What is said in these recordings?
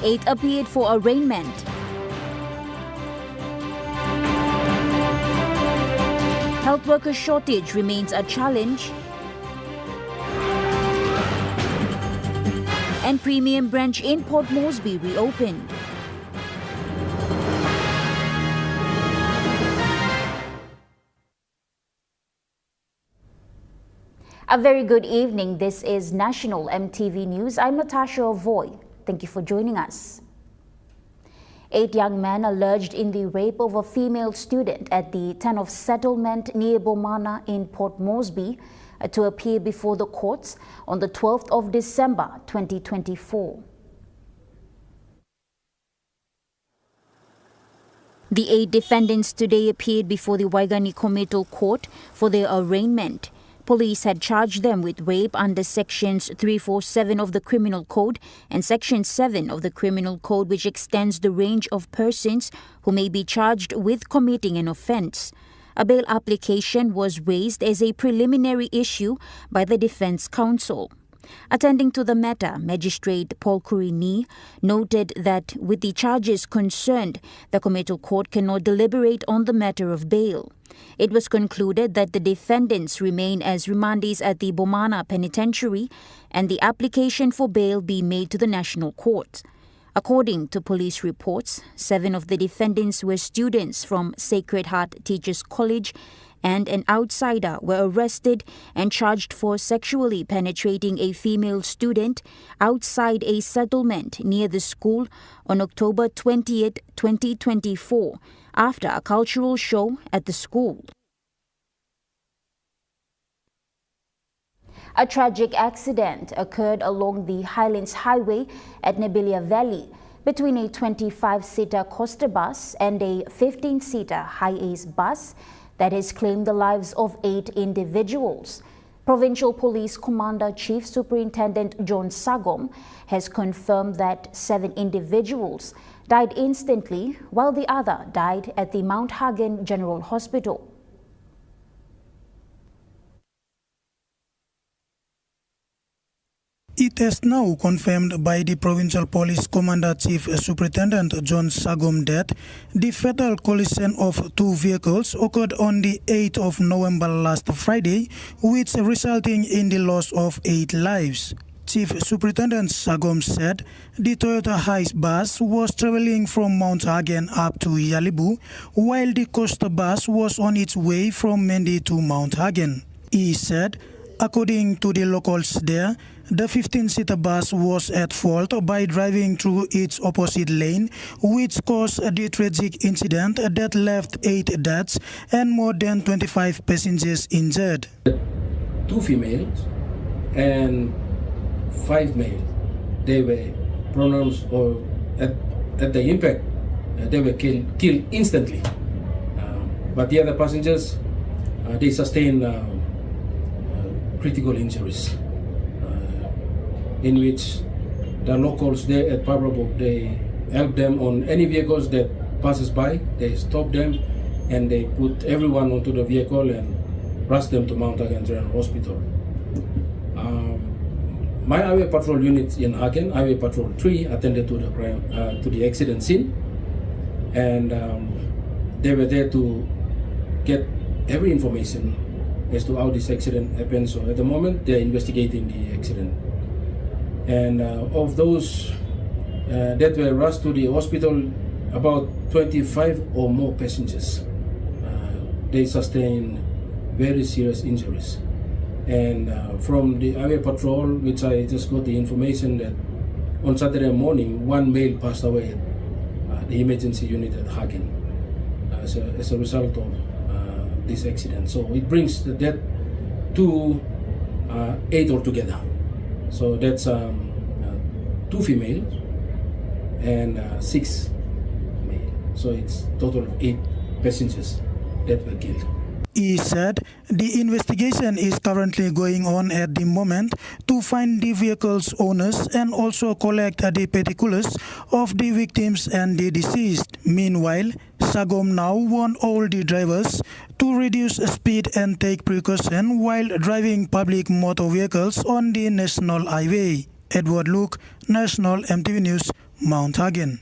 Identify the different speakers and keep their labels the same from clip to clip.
Speaker 1: 8 appeared for arraignment. Health worker shortage remains a challenge. And premium branch in Port Moresby reopened. A very good evening. This is National EMTV News. I'm Natasha Voy. Thank you for joining us. 8 young men alleged in the rape of a female student at the town of settlement near Bomana in Port Moresby to appear before the courts on the 12th of December 2024. The 8 defendants today appeared before the Waigani Committal Court for their arraignment. Police had charged them with rape under Sections 347 of the Criminal Code and Section 7 of the Criminal Code, which extends the range of persons who may be charged with committing an offence. A bail application was raised as a preliminary issue by the Defence Counsel. Attending to the matter, Magistrate Paul Kurini noted that with the charges concerned, the committal court cannot deliberate on the matter of bail. It was concluded that the defendants remain as remandees at the Bomana Penitentiary and the application for bail be made to the National Court. According to police reports, 7 of the defendants were students from Sacred Heart Teachers College, and an outsider were arrested and charged for sexually penetrating a female student outside a settlement near the school on October 20th, 2024, after a cultural show at the school. A tragic accident occurred along the Highlands Highway at Nebelia Valley between a 25-seater Costa bus and a 15-seater Hi-Ace bus that has claimed the lives of 8 individuals. Provincial Police Commander-Chief Superintendent John Sagom has confirmed that 7 individuals died instantly, while the other died at the Mount Hagen General Hospital.
Speaker 2: It is now confirmed by the Provincial Police Commander-Chief Superintendent John Sagom that the fatal collision of 2 vehicles occurred on the 8th of November last Friday, which resulting in the loss of 8 lives. Chief Superintendent Sagom said the Toyota Hiace bus was traveling from Mount Hagen up to Yalibu, while the Costa bus was on its way from Mendi to Mount Hagen. He said, according to the locals there, the 15-seater bus was at fault by driving through its opposite lane, which caused the tragic incident that left 8 deaths and more than 25 passengers injured.
Speaker 3: 2 females and 5 males. They were pronounced, or at the impact, they were killed instantly. But the other passengers, they sustained critical injuries, in which the locals there at Pabrabok, they help them on any vehicles that passes by. They stop them and they put everyone onto the vehicle and rush them to Mount Hagen General Hospital. My highway patrol unit in Hagen, Highway Patrol 3, attended to the crime, to the accident scene, and they were there to get every information as to how this accident happened. So at the moment, they're investigating the accident. And of those that were rushed to the hospital, about 25 or more passengers, they sustained very serious injuries. And from the highway patrol, which I just got the information that on Saturday morning, 1 male passed away at the emergency unit at Hagen as a result of this accident. So it brings the death to 8 altogether. So that's 2 females and 6 male. So it's total of 8 passengers that were killed.
Speaker 2: He said the investigation is currently going on at the moment to find the vehicle's owners and also collect the particulars of the victims and the deceased. Meanwhile, Sagom now warned all the drivers to reduce speed and take precaution while driving public motor vehicles on the national highway. Edward Luke, National EMTV News, Mount Hagen.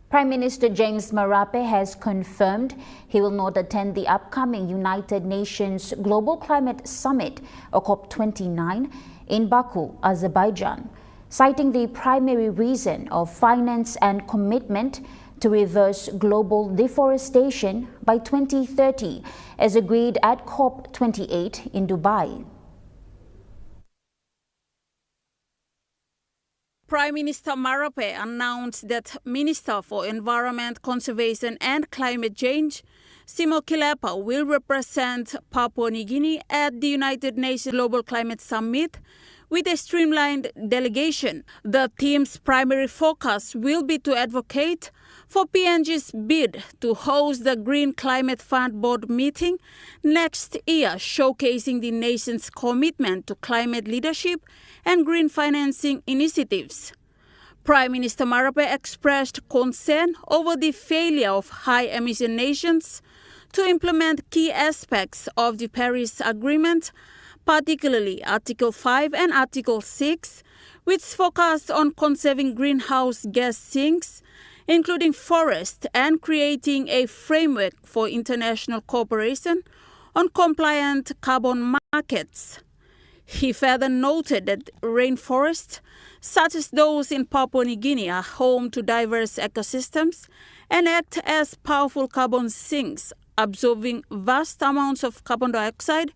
Speaker 1: Prime Minister James Marape has confirmed he will not attend the upcoming United Nations Global Climate Summit, or COP29, in Baku, Azerbaijan, citing the primary reason of finance and commitment to reverse global deforestation by 2030, as agreed at COP28 in Dubai.
Speaker 4: Prime Minister Marape announced that Minister for Environment, Conservation and Climate Change, Simo Kilepa, will represent Papua New Guinea at the United Nations Global Climate Summit with a streamlined delegation. The team's primary focus will be to advocate for PNG's bid to host the Green Climate Fund Board meeting next year, showcasing the nation's commitment to climate leadership and green financing initiatives. Prime Minister Marape expressed concern over the failure of high-emission nations to implement key aspects of the Paris Agreement, particularly Article 5 and Article 6, which focused on conserving greenhouse gas sinks, including forests, and creating a framework for international cooperation on compliant carbon markets. He further noted that rainforests, such as those in Papua New Guinea, are home to diverse ecosystems and act as powerful carbon sinks, absorbing vast amounts of carbon dioxide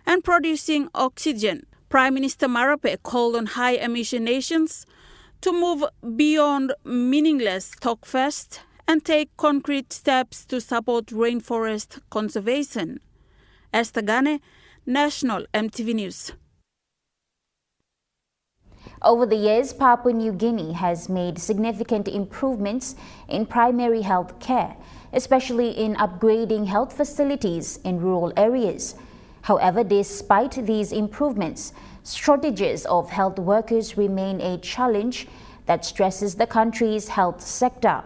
Speaker 4: and producing oxygen. Prime Minister Marape called on high-emission nations to move beyond meaningless talkfest and take concrete steps to support rainforest conservation. Esther Gane, National EMTV News.
Speaker 1: Over the years, Papua New Guinea has made significant improvements in primary health care, especially in upgrading health facilities in rural areas. However, despite these improvements, shortages of health workers remain a challenge that stresses the country's health sector.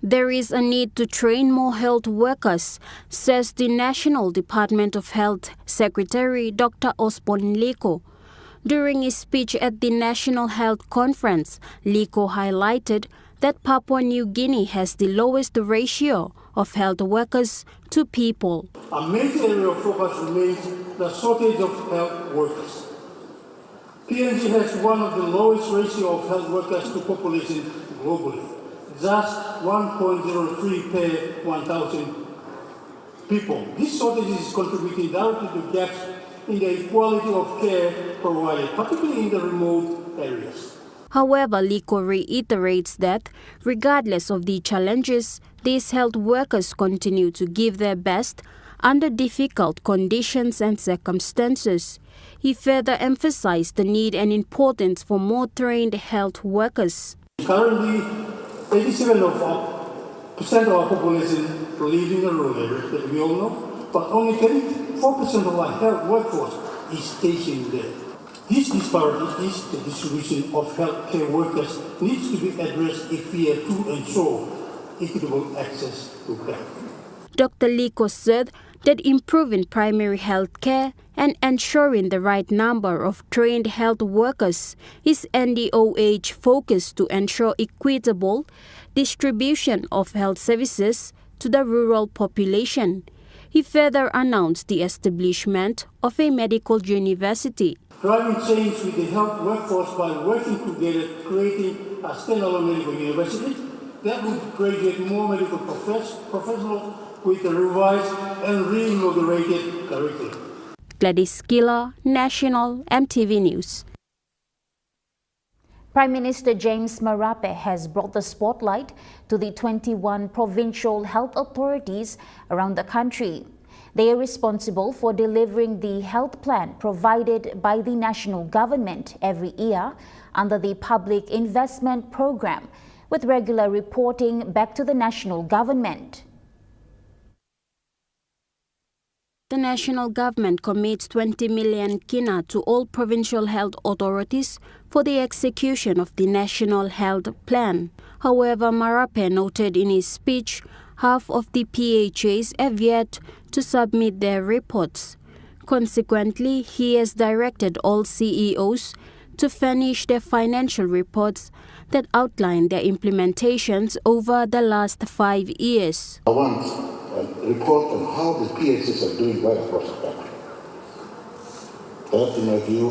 Speaker 5: There is a need to train more health workers, says the National Department of Health Secretary Dr. Osborne Liko. During his speech at the National Health Conference, Liko highlighted that Papua New Guinea has the lowest ratio of health workers to people.
Speaker 6: A major area of focus remains the shortage of health workers. PNG has one of the lowest ratio of health workers to population globally, just 1.03 per 1,000 people. This shortage is contributing directly to gaps in the quality of care provided, particularly in the remote areas.
Speaker 5: However, Liko reiterates that, regardless of the challenges, these health workers continue to give their best under difficult conditions and circumstances. He further emphasized the need and importance for more trained health workers.
Speaker 6: Currently, 87% of our population live in the rural areas that we all know, but only 34% of our health workforce is stationed there. This disparity is the distribution of healthcare workers needs to be addressed if we are to ensure equitable access to care.
Speaker 5: Dr. Liko said that improving primary health care and ensuring the right number of trained health workers is NDOH's focus to ensure equitable distribution of health services to the rural population. He further announced the establishment of a medical university.
Speaker 6: Driving change with the health workforce by working together, creating a standalone medical university that would graduate more medical professionals with a revised and re-inaugurated curriculum.
Speaker 5: Gladys Giller, National EMTV News.
Speaker 1: Prime Minister James Marape has brought the spotlight to the 21 provincial health authorities around the country. They are responsible for delivering the health plan provided by the national government every year under the Public Investment Program, with regular reporting back to the national government.
Speaker 5: The national government commits 20 million kina to all provincial health authorities for the execution of the National Health Plan. However, Marape noted in his speech half of the PHAs have yet to submit their reports. Consequently, he has directed all CEOs to furnish their financial reports that outline their implementations over the last 5 years.
Speaker 7: I want a report on how the PSs are doing right across the country. That, in my view,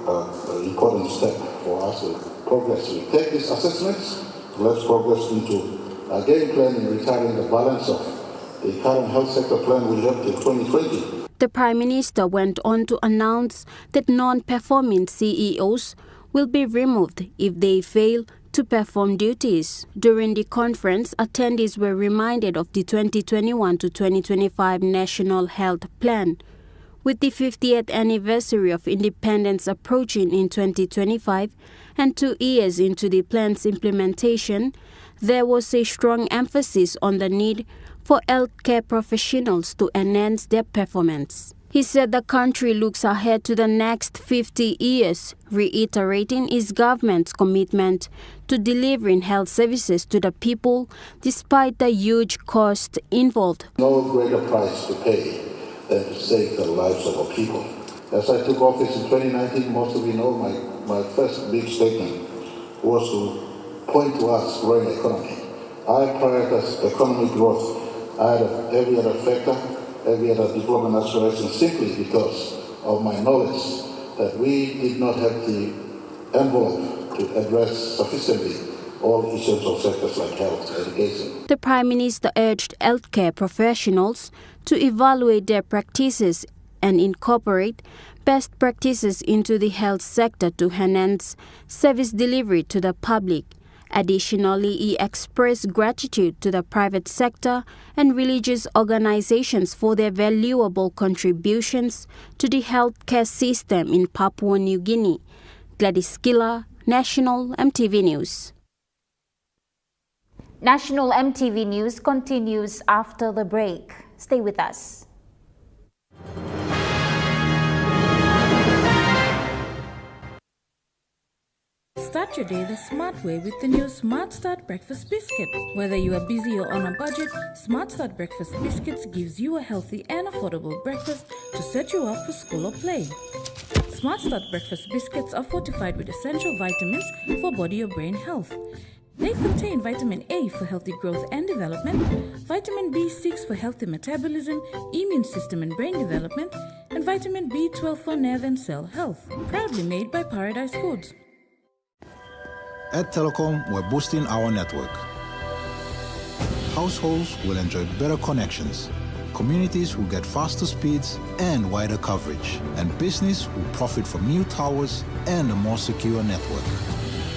Speaker 7: an important step for us to progress. We take these assessments, let's progress into a game plan in retiring the balance of the current health sector plan we have till 2020.
Speaker 5: The Prime Minister went on to announce that non-performing CEOs will be removed if they fail to perform duties. During the conference, attendees were reminded of the 2021 to 2025 National Health Plan. With the 50th anniversary of independence approaching in 2025 and 2 years into the plan's implementation, there was a strong emphasis on the need for healthcare professionals to enhance their performance. He said the country looks ahead to the next 50 years, reiterating his government's commitment to delivering health services to the people despite the huge cost involved.
Speaker 7: No greater price to pay than to save the lives of our people. As I took office in 2019, most of you know my first big statement was to point to us growing economy. I prioritize economic growth ahead of every other factor, every other development aspiration, simply because of my knowledge that we did not have the envelope to address sufficiently all essential sectors like health, education.
Speaker 5: The Prime Minister urged healthcare professionals to evaluate their practices and incorporate best practices into the health sector to enhance service delivery to the public. Additionally, he expressed gratitude to the private sector and religious organizations for their valuable contributions to the healthcare system in Papua New Guinea. Gladys Killer, National EMTV News.
Speaker 1: National EMTV News continues after the break. Stay with us.
Speaker 8: Start your day the smart way with the new Smart Start Breakfast Biscuit. Whether you are busy or on a budget, Smart Start Breakfast Biscuits gives you a healthy and affordable breakfast to set you up for school or play. Smart Start Breakfast Biscuits are fortified with essential vitamins for body or brain health. They contain vitamin A for healthy growth and development, vitamin B6 for healthy metabolism, immune system and brain development, and vitamin B12 for nerve and cell health. Proudly made by Paradise Foods.
Speaker 9: At Telecom, we're boosting our network. Households will enjoy better connections. Communities will get faster speeds and wider coverage. And business will profit from new towers and a more secure network.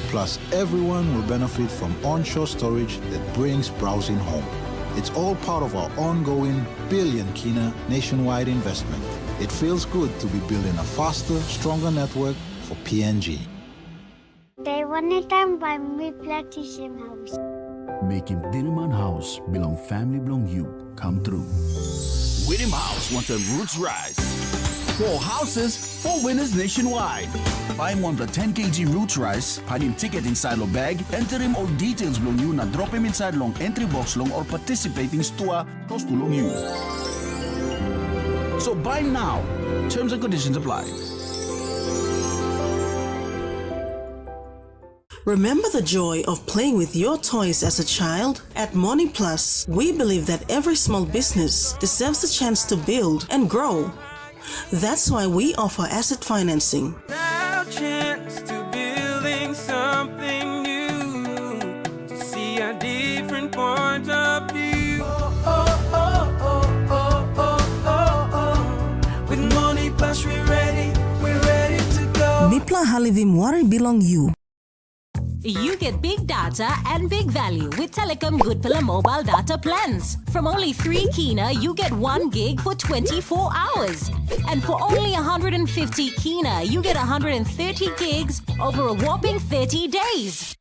Speaker 9: Plus, everyone will benefit from onshore storage that brings browsing home. It's all part of our ongoing billion kina nationwide investment. It feels good to be building a faster, stronger network for PNG.
Speaker 10: They wanted them by me plantation house.
Speaker 11: Making Dinaman House belong family belong you come true.
Speaker 12: Winning House wants a roots rise. 4 houses, 4 winners nationwide. Buy him one the 10 kg roots rice, hide him ticket inside lo bag, enter him all details belong you, na drop him inside long entry box long or participating stua close to long you. So buy now. Terms and conditions apply.
Speaker 13: Remember the joy of playing with your toys as a child? At Money Plus, we believe that every small business deserves a chance to build and grow. That's why we offer asset financing.
Speaker 14: Now chance to building something new, to see a different point of view. With Money Plus we're ready to go.
Speaker 13: Mipla Halivim Wari belong you.
Speaker 15: You get big data and big value with Telecom Goodpilla mobile data plans. From only 3 kina, you get 1 gig for 24 hours. And for only 150 kina, you get 130 gigs over a whopping 30 days.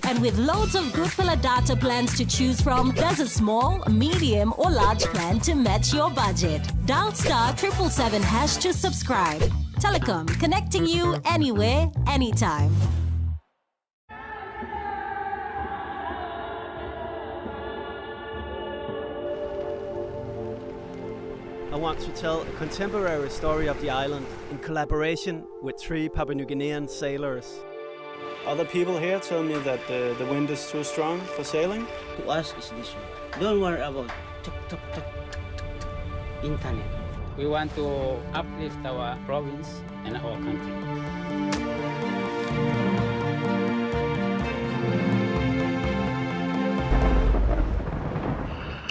Speaker 15: And with loads of Goodpilla data plans to choose from, there's a small, medium or large plan to match your budget. Dial *777# to subscribe. Telecom, connecting you anywhere, anytime.
Speaker 16: I want to tell a contemporary story of the island in collaboration with 3 Papua New Guinean sailors. Other people here tell me that the wind is too strong for sailing.
Speaker 17: To us is this one. Don't worry about tuk tuk tuk internet.
Speaker 18: We want to uplift our province and our country.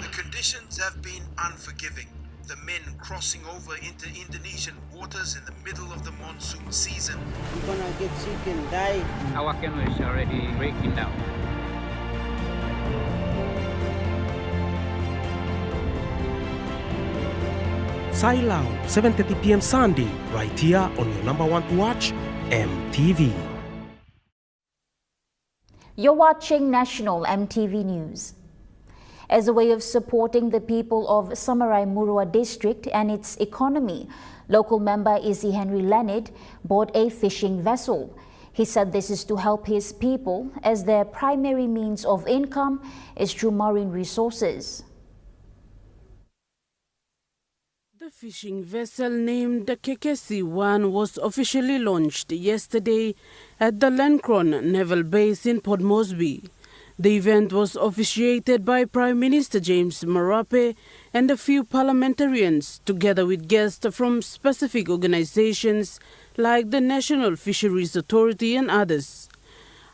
Speaker 19: The conditions have been unforgiving. The men crossing over into Indonesian waters in the middle of the monsoon season.
Speaker 17: You're gonna get sick and die.
Speaker 18: Our canoe is already breaking down.
Speaker 20: Sailau, 7:30 p.m. Sunday, right here on your number one to watch, MTV.
Speaker 1: You're watching National MTV News. As a way of supporting the people of Samarai Murua district and its economy, local member Isi Henry Leonard bought a fishing vessel. He said this is to help his people as their primary means of income is through marine resources.
Speaker 21: The fishing vessel named the Kekesi 1 was officially launched yesterday at the Lencron Naval Base in Port Moresby. The event was officiated by Prime Minister James Marape and a few parliamentarians, together with guests from specific organizations like the National Fisheries Authority and others.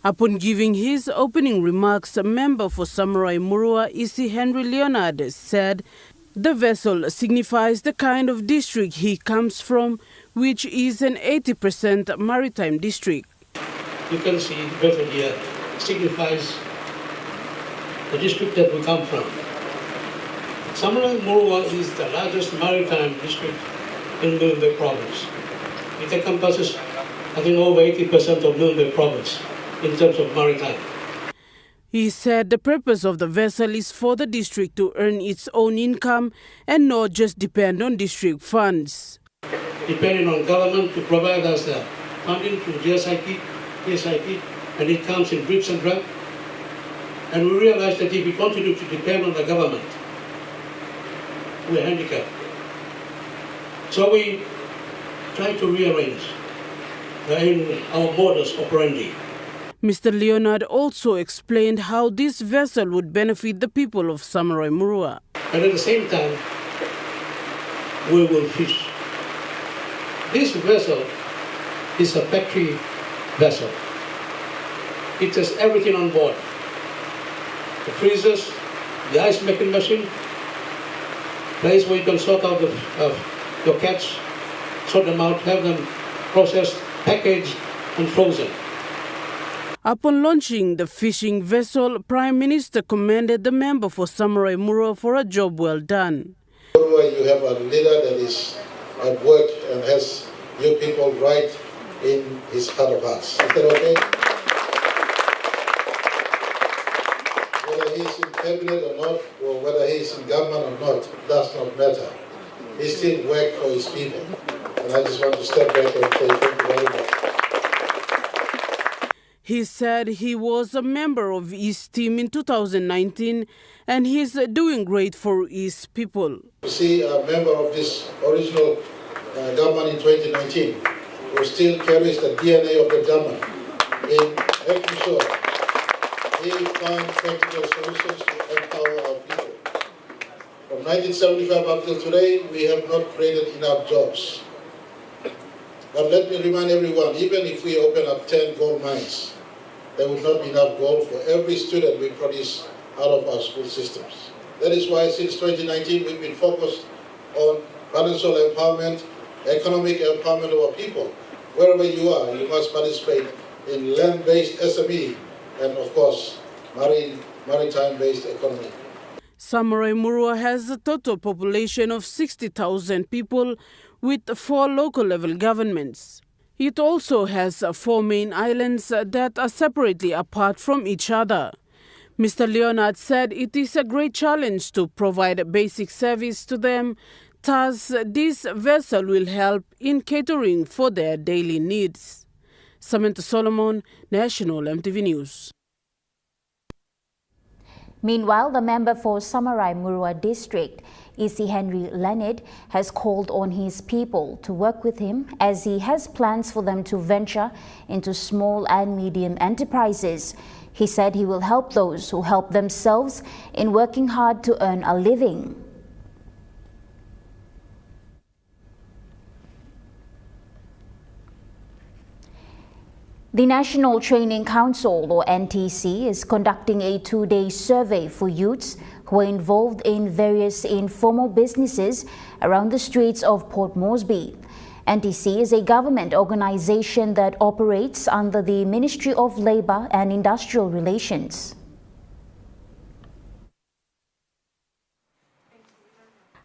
Speaker 21: Upon giving his opening remarks, a member for Samarai Murua, Isi Henry Leonard, said the vessel signifies the kind of district he comes from, which is an 80% maritime district.
Speaker 6: You can see the vessel here signifies the district that we come from. Samarai Murua is the largest maritime district in Nuremberg province. It encompasses, I think, over 80% of Nuremberg province in terms of maritime.
Speaker 21: He said the purpose of the vessel is for the district to earn its own income and not just depend on district funds.
Speaker 6: Depending on government to provide us the funding through GSIP, and it comes in drips and drabs. And we realize that if we continue to depend on the government, we're handicapped. So we try to rearrange in our modus operandi.
Speaker 21: Mr. Leonard also explained how this vessel would benefit the people of Samarai Murua.
Speaker 6: And at the same time, we will fish. This vessel is a factory vessel. It has everything on board. The freezers, the ice making machine, place where you can sort out your catch, sort them out, have them processed, packaged, and frozen.
Speaker 21: Upon launching the fishing vessel, Prime Minister commended the member for Samarai Murua for a job well done.
Speaker 7: You have a leader that is at work and has you people right in his heart of hearts. Is that okay? Whether he's in cabinet or not, or whether he's in government or not, does not matter. He still works for his people. And I just want to step back and say thank you very much.
Speaker 21: He said he was a member of his team in 2019 and he's doing great for his people.
Speaker 7: You see, a member of this original government in 2019 who still carries the DNA of the government in making sure he finds practical solutions to empower our people. From 1975 up till today, we have not created enough jobs. But let me remind everyone, even if we open up 10 gold mines, there would not be enough gold for every student we produce out of our school systems. That is why since 2019 we've been focused on financial empowerment, economic empowerment of our people. Wherever you are, you must participate in land-based SME and of course maritime-based economy.
Speaker 21: Samarai Murua has a total population of 60,000 people with 4 local level governments. It also has 4 main islands that are separately apart from each other. Mr. Leonard said it is a great challenge to provide basic service to them. Thus, this vessel will help in catering for their daily needs. Samantha Solomon, National MTV News.
Speaker 1: Meanwhile, the member for Samarai Murua district, E.C. Henry Leonard has called on his people to work with him as he has plans for them to venture into small and medium enterprises. He said he will help those who help themselves in working hard to earn a living. The National Training Council, or NTC, is conducting a 2-day survey for youths who are involved in various informal businesses around the streets of Port Moresby. NTC is a government organization that operates under the Ministry of Labour and Industrial Relations.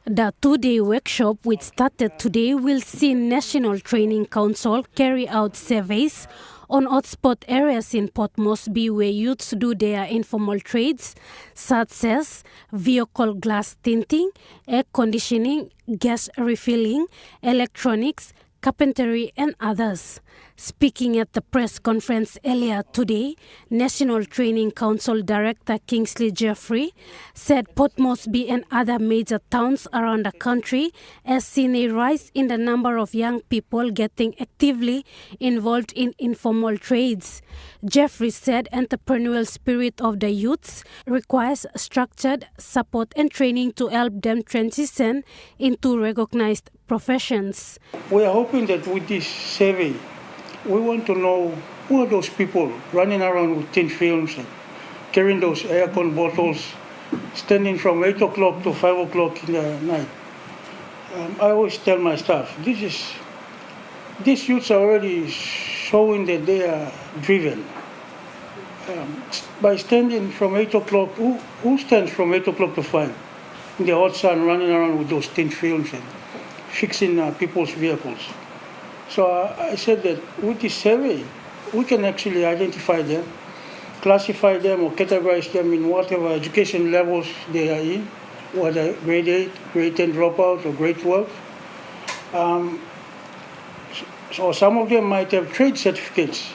Speaker 3: The 2-day workshop, which started today, will see National Training Council carry out surveys on hotspot areas in Port Moresby where youths do their informal trades, such as vehicle glass tinting, air conditioning, gas refilling, electronics, carpentry and others. Speaking at the press conference earlier today, National Training Council Director Kingsley Jeffrey said Port Moresby and other major towns around the country has seen a rise in the number of young people getting actively involved in informal trades. Jeffrey said entrepreneurial spirit of the youths requires structured support and training to help them transition into recognized professions.
Speaker 6: We are hoping that with this survey, we want to know who are those people running around with tin films and carrying those aircon bottles, standing from 8 o'clock to 5 o'clock in the night. I always tell my staff, these youths are already showing that they are driven. By standing from 8 o'clock, who stands from 8 o'clock to 5 in the hot sun running around with those tin films and fixing people's vehicles? So I said that with this survey, we can actually identify them, classify them or categorize them in whatever education levels they are in, whether grade 8, grade 10 dropout or grade 12. So some of them might have trade certificates.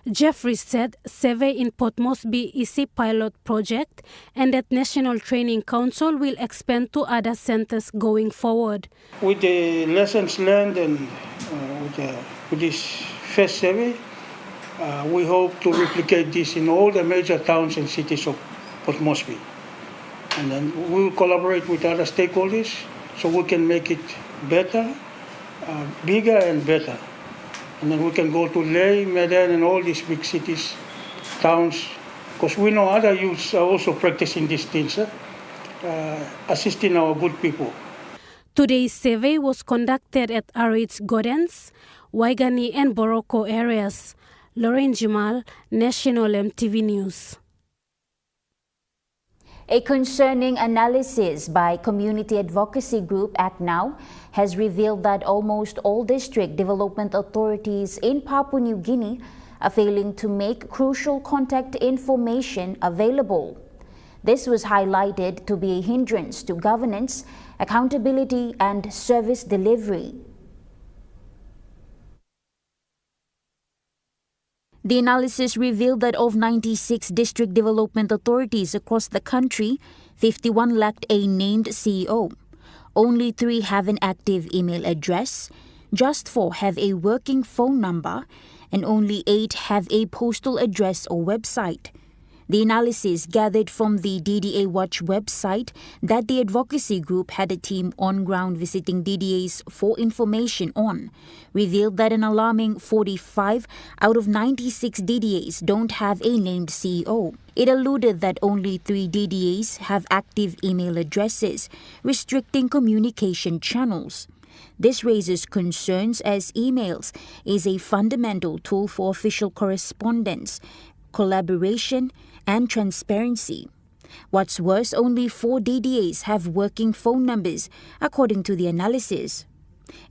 Speaker 3: Jeffrey said survey in Port Moresby is a pilot project and that National Training Council will expand to other centres going forward.
Speaker 6: With the lessons learned and with this first survey, we hope to replicate this in all the major towns and cities of Port Moresby. And then we will collaborate with other stakeholders so we can make it better, bigger and better. And then we can go to Ley, Medan and all these big cities, towns, because we know other youths are also practicing these things, assisting our good people.
Speaker 3: Today's survey was conducted at RH Gardens, Waigani and Boroko areas. Lauren Jamal, National EMTV News.
Speaker 1: A concerning analysis by community advocacy group Act Now has revealed that almost all district development authorities in Papua New Guinea are failing to make crucial contact information available. This was highlighted to be a hindrance to governance, accountability and service delivery. The analysis revealed that of 96 district development authorities across the country, 51 lacked a named CEO. Only 3 have an active email address, just 4 have a working phone number, and only 8 have a postal address or website. The analysis gathered from the DDA Watch website that the advocacy group had a team on ground visiting DDAs for information on, revealed that an alarming 45 out of 96 DDAs don't have a named CEO. It alluded that only 3 DDAs have active email addresses, restricting communication channels. This raises concerns as emails is a fundamental tool for official correspondence, collaboration, and transparency. What's worse, only 4 DDAs have working phone numbers, according to the analysis.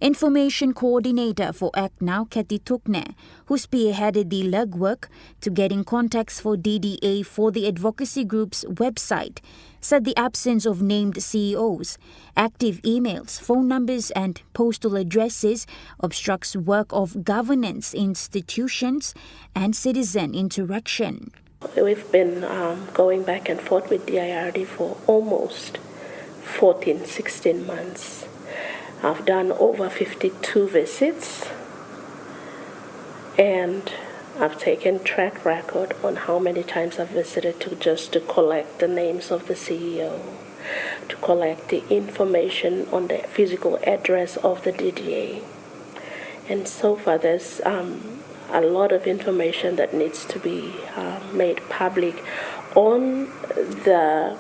Speaker 1: Information Coordinator for Act Now, Kathy Tukne, who spearheaded the legwork to getting contacts for DDA for the advocacy group's website, said the absence of named CEOs, active emails, phone numbers and postal addresses obstructs work of governance institutions and citizen interaction.
Speaker 22: We've been going back and forth with the IRD for almost
Speaker 2: 14, 16 months. I've done over 52 visits, and I've taken track record on how many times I've visited to collect the names of the CEO, to collect the information on the physical address of the DDA. And so far there's a lot of information that needs to be made public on the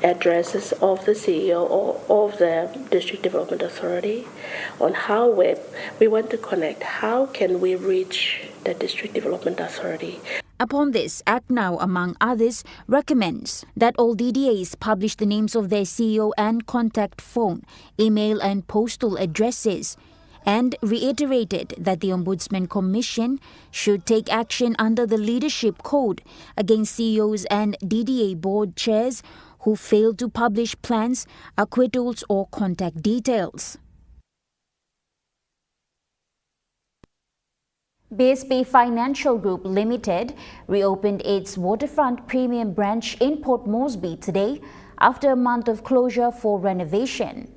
Speaker 2: addresses of the CEO or of the District Development Authority, on how we want to connect. How can we reach the District Development Authority?
Speaker 1: Upon this, Act Now, among others, recommends that all DDAs publish the names of their CEO and contact phone, email and postal addresses, and reiterated that the Ombudsman Commission should take action under the Leadership Code against CEOs and DDA board chairs who fail to publish plans, acquittals or contact details. BSP Financial Group Limited reopened its waterfront premium branch in Port Moresby today after a month of closure for renovation.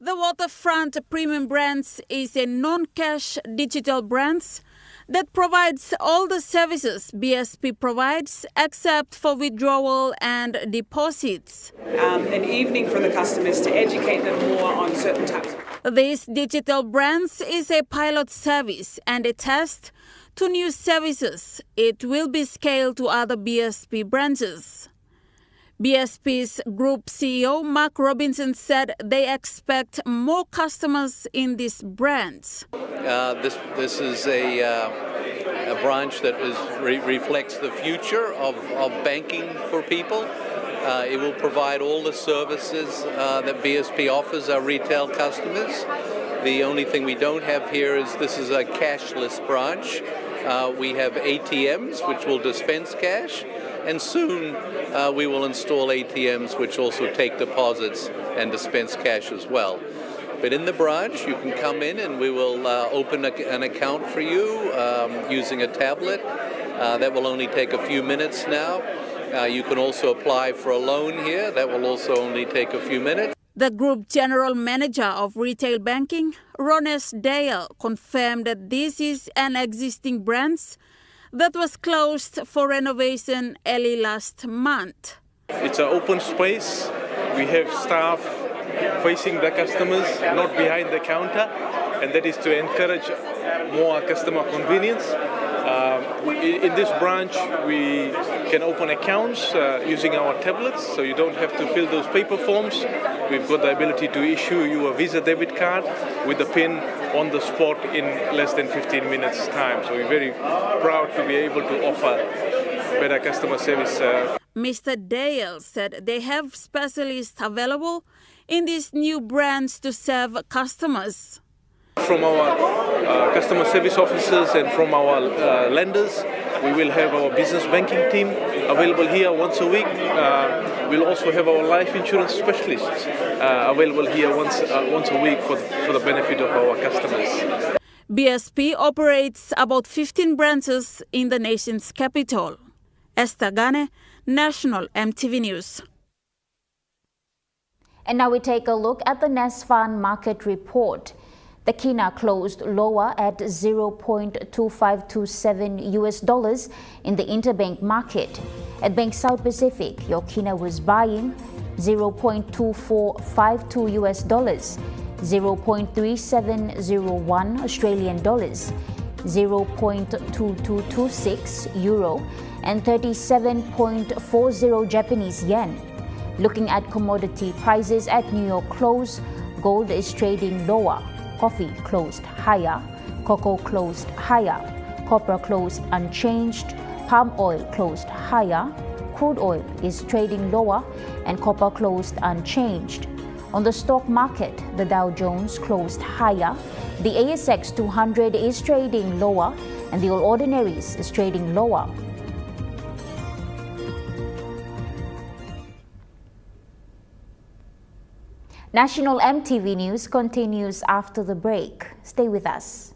Speaker 4: The Waterfront Premium Branch is a non-cash digital branch that provides all the services BSP provides except for withdrawal and deposits.
Speaker 22: An evening for the customers to educate them more on certain types.
Speaker 4: This digital branch is a pilot service and a test to new services. It will be scaled to other BSP branches. BSP's Group CEO Mark Robinson said they expect more customers in this branch.
Speaker 23: This is a branch that reflects the future of banking for people. It will provide all the services that BSP offers our retail customers. The only thing we don't have here is this is a cashless branch. We have ATMs which will dispense cash, and soon we will install ATMs which also take deposits and dispense cash as well. But in the branch, you can come in and we will open an account for you using a tablet. That will only take a few minutes now. You can also apply for a loan here. That will also only take a few minutes.
Speaker 4: The Group General Manager of Retail Banking, Rones Dale, confirmed that this is an existing branch that was closed for renovation early last month.
Speaker 24: It's an open space. We have staff facing the customers, not behind the counter, and that is to encourage more customer convenience. In this branch, we can open accounts using our tablets, so you don't have to fill those paper forms. We've got the ability to issue you a Visa debit card with a PIN on the spot in less than 15 minutes time. So we're very proud to be able to offer better customer service.
Speaker 4: Mr. Dale said they have specialists available in this new branch to serve customers.
Speaker 24: From our customer service officers and from our lenders, we will have our business banking team available here once a week. We'll also have our life insurance specialists available here once a week for the benefit of our customers.
Speaker 4: BSP operates about 15 branches in the nation's capital. Esther Gane, National EMTV News.
Speaker 1: And now we take a look at the NESFAN market report. The Kina closed lower at 0.2527 US dollars in the interbank market. At Bank South Pacific, your Kina was buying 0.2452 US dollars, 0.3701 Australian dollars, 0.2226 euro, and 37.40 Japanese yen. Looking at commodity prices at New York close, gold is trading lower. Coffee closed higher, cocoa closed higher, copper closed unchanged, palm oil closed higher, crude oil is trading lower, and copper closed unchanged. On the stock market, the Dow Jones closed higher, the ASX 200 is trading lower, and the All Ordinaries is trading lower. National EMTV News continues after the break. Stay with us.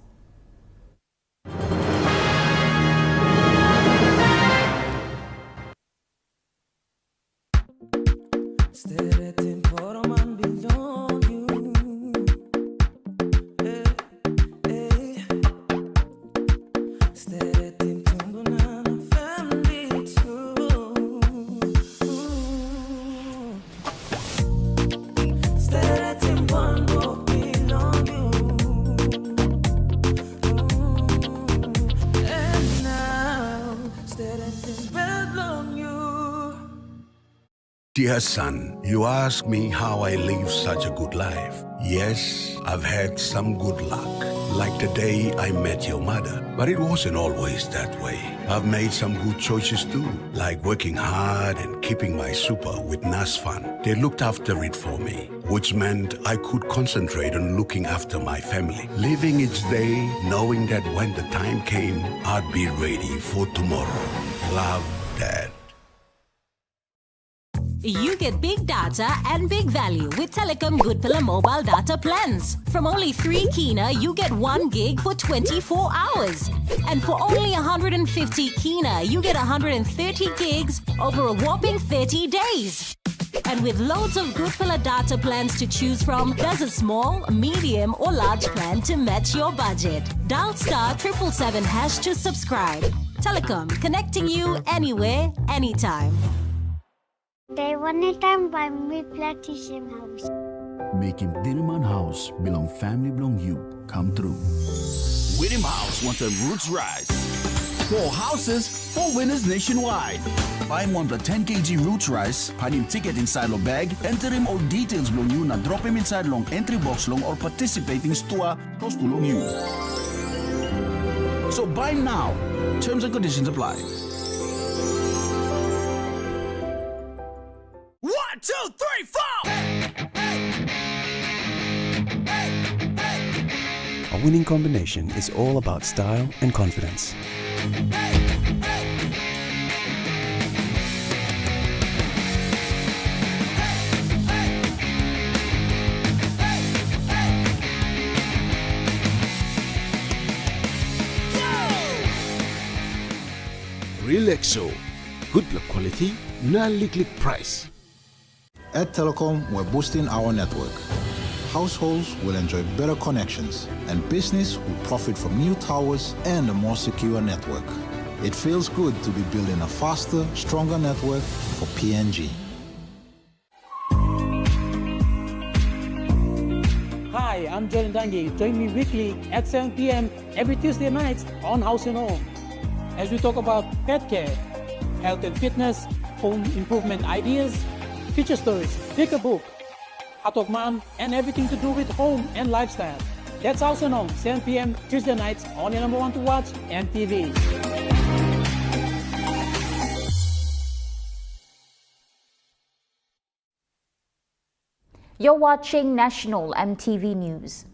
Speaker 11: Dear son, you ask me how I live such a good life. Yes, I've had some good luck, like the day I met your mother. But it wasn't always that way. I've made some good choices too, like working hard and keeping my super with NASFAN. They looked after it for me, which meant I could concentrate on looking after my family. Living each day, knowing that when the time came, I'd be ready for tomorrow. Love, Dad.
Speaker 15: You get big data and big value with Telecom Good Pillar mobile data plans. From only 3 kina, you get 1 gig for 24 hours. And for only 150 kina, you get 130 gigs over a whopping 30 days. And with loads of Good Pillar data plans to choose from, there's a small, medium or large plan to match your budget. Dial *777# to subscribe. Telecom, connecting you anywhere, anytime.
Speaker 5: They wanted time by me plantation house.
Speaker 11: Making Dinaman House belong family belong you come true.
Speaker 12: Winning House wants a roots rise. 4 houses, 4 winners nationwide. Buy one the 10 kg roots rice, find him ticket inside your bag, enter him all details long you, na drop him inside long entry box long or participating store close to long you. So buy now. Terms and conditions apply.
Speaker 8: 1, 2, 3, 4!
Speaker 9: A winning combination is all about style and confidence.
Speaker 10: Relaxo. Good luck quality, non-liquid price.
Speaker 7: At Telecom, we're boosting our network. Households will enjoy better connections, and business will profit from new towers and a more secure network. It feels good to be building a faster, stronger network for PNG.
Speaker 25: Hi, I'm Jordan Dangi. Join me weekly at 7 p.m. every Tuesday nights on House and Home, as we talk about pet care, health and fitness, home improvement ideas, feature stories, pick a book, Hatok Mom, and everything to do with home and lifestyle. That's House and Home, 7 p.m. Tuesday nights on your number 1 to watch, EMTV.
Speaker 1: You're watching National MTV News.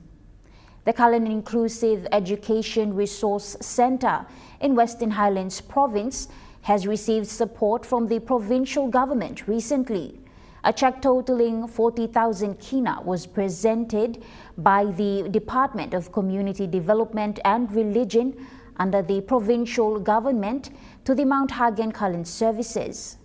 Speaker 1: The Highlands Inclusive Education Resource Center in Western Highlands Province has received support from the provincial government recently. A cheque totaling 40,000 kina was presented by the Department of Community Development and Religion under the provincial government to the Mount Hagen Highlands Services.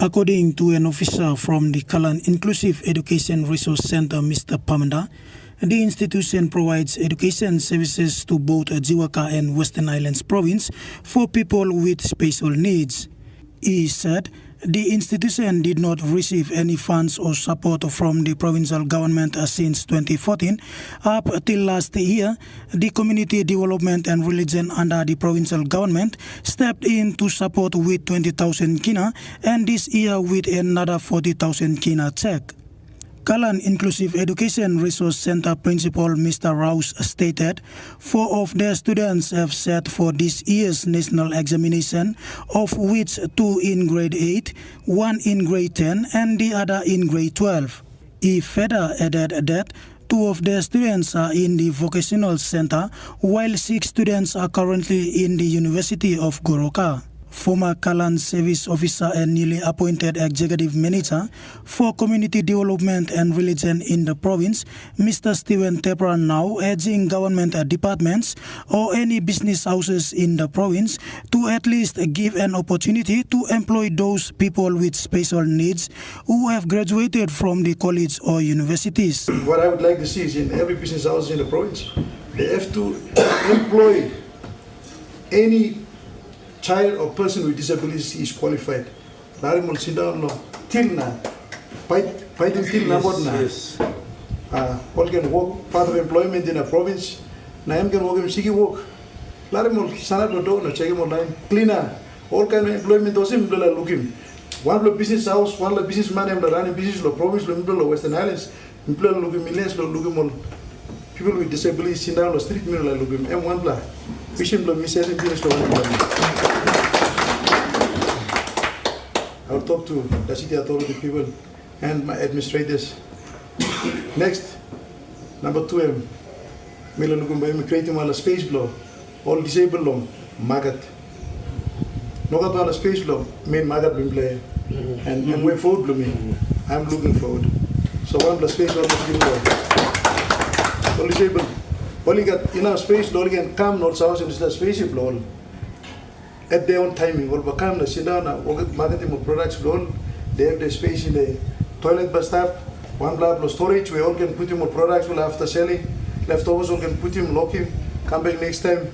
Speaker 26: According to an officer from the Highlands Inclusive Education Resource Center, Mr. Pamanda, the institution provides education services to both Jiwaka and Western Highlands Province for people with special needs. He said the institution did not receive any funds or support from the provincial government since 2014. Up till last year, the Community Development and Religion under the provincial government stepped in to support with 20,000 kina and this year with another 40,000 kina check. Highlands Inclusive Education Resource Center Principal Mr. Rouse stated 4 of their students have sat for this year's national examination, of which 2 in grade 8, 1 in grade 10 and the other in grade 12. He further added that 2 of their students are in the vocational center, while 6 students are currently in the University of Goroka. Former Highlands Service Officer and newly appointed Executive Manager for Community Development and Religion in the province, Mr. Stephen Tepra, now urging government departments or any business houses in the province to at least give an opportunity to employ those people with special needs who have graduated from the college or universities.
Speaker 27: What I would like to see is in every business house in the province, they have to employ any child or person with disability is qualified. Larimon sit down no till na fighting till na what na. All can work part of employment in a province. Na am can work in city work. Larimol sana do na check mo line cleaner all kind of employment dosim do la looking. One lo business house, one lo businessman am running business lo province lo Western Highlands. Employ looking millions lo looking mo people with disabilities sit down lo street me lo looking M1 bla. Fishing lo miss business lo I'll talk to the city authority people and my administrators. Next, number 2M. Mila looking by me creating a space blow. All disabled long, magat. No got a space blow, main magat been play. And way forward blooming. I'm looking forward. So one plus space blow all disabled. Only got enough space, all can come north south and the space blow. At their own timing, all become the sit down marketing of products blown. They have the space in the toilet bus stop, one block plus storage, we all can put in more products will after selling. Leftovers all can put him, lock him, come back next time,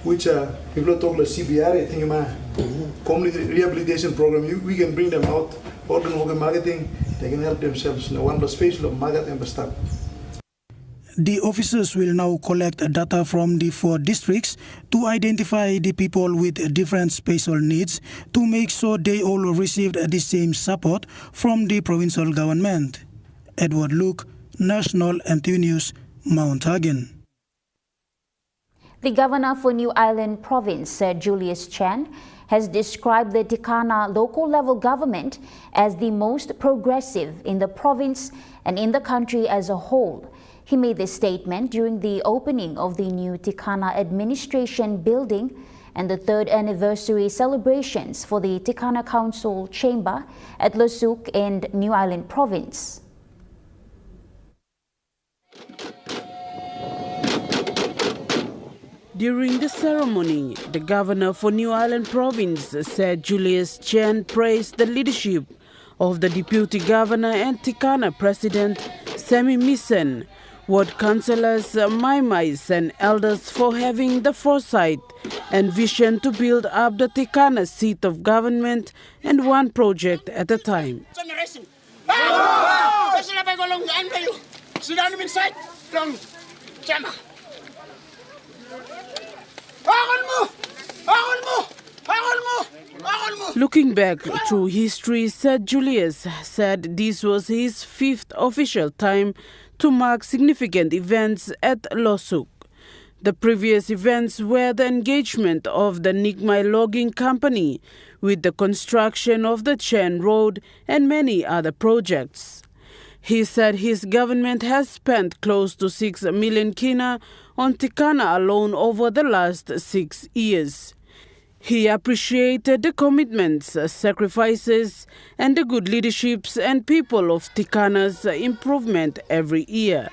Speaker 27: which people talk like CBR, I think community rehabilitation program, we can bring them out, all can work in marketing, they can help themselves. No one plus space, no market and stop.
Speaker 26: The officers will now collect data from the 4 districts to identify the people with different special needs to make sure they all received the same support from the provincial government. Edward Luke, National EMTV News, Mount Hagen.
Speaker 1: The governor for New Ireland Province, Sir Julius Chan, has described the Tikana local level government as the most progressive in the province and in the country as a whole. He made this statement during the opening of the new Tikana administration building and the 3rd anniversary celebrations for the Tikana Council Chamber at Lusuk in New Ireland Province.
Speaker 21: During the ceremony, the governor for New Ireland Province, Sir Julius Chan, praised the leadership of the deputy governor and Tikana president, Semi Misen, ward councillors, Maimais and elders for having the foresight and vision to build up the Tikana seat of government and one project at a time. Looking back through history, Sir Julius said this was his 5th official time to mark significant events at Lusuk. The previous events were the engagement of the Nigmai Logging Company with the construction of the Chen Road and many other projects. He said his government has spent close to 6 million kina on Tikana alone over the last 6 years. He appreciated the commitments, sacrifices, and the good leaderships and people of Tikana's improvement every year.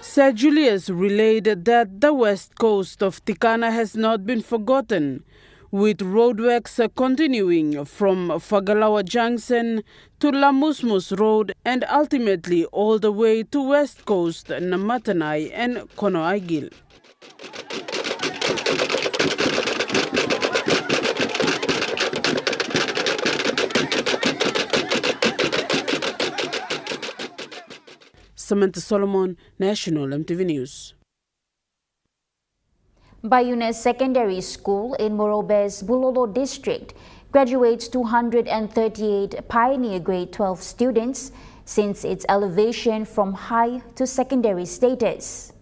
Speaker 21: Sir Julius relayed that the west coast of Tikana has not been forgotten, with roadworks continuing from Fagalawa Junction to Lamusmus Road and ultimately all the way to West Coast, Namatanai and Konoaigil. Samantha Solomon, National EMTV News.
Speaker 1: Bayunes Secondary School in Morobe's Bulolo District graduates 238 Pioneer Grade 12 students since its elevation from high to secondary status.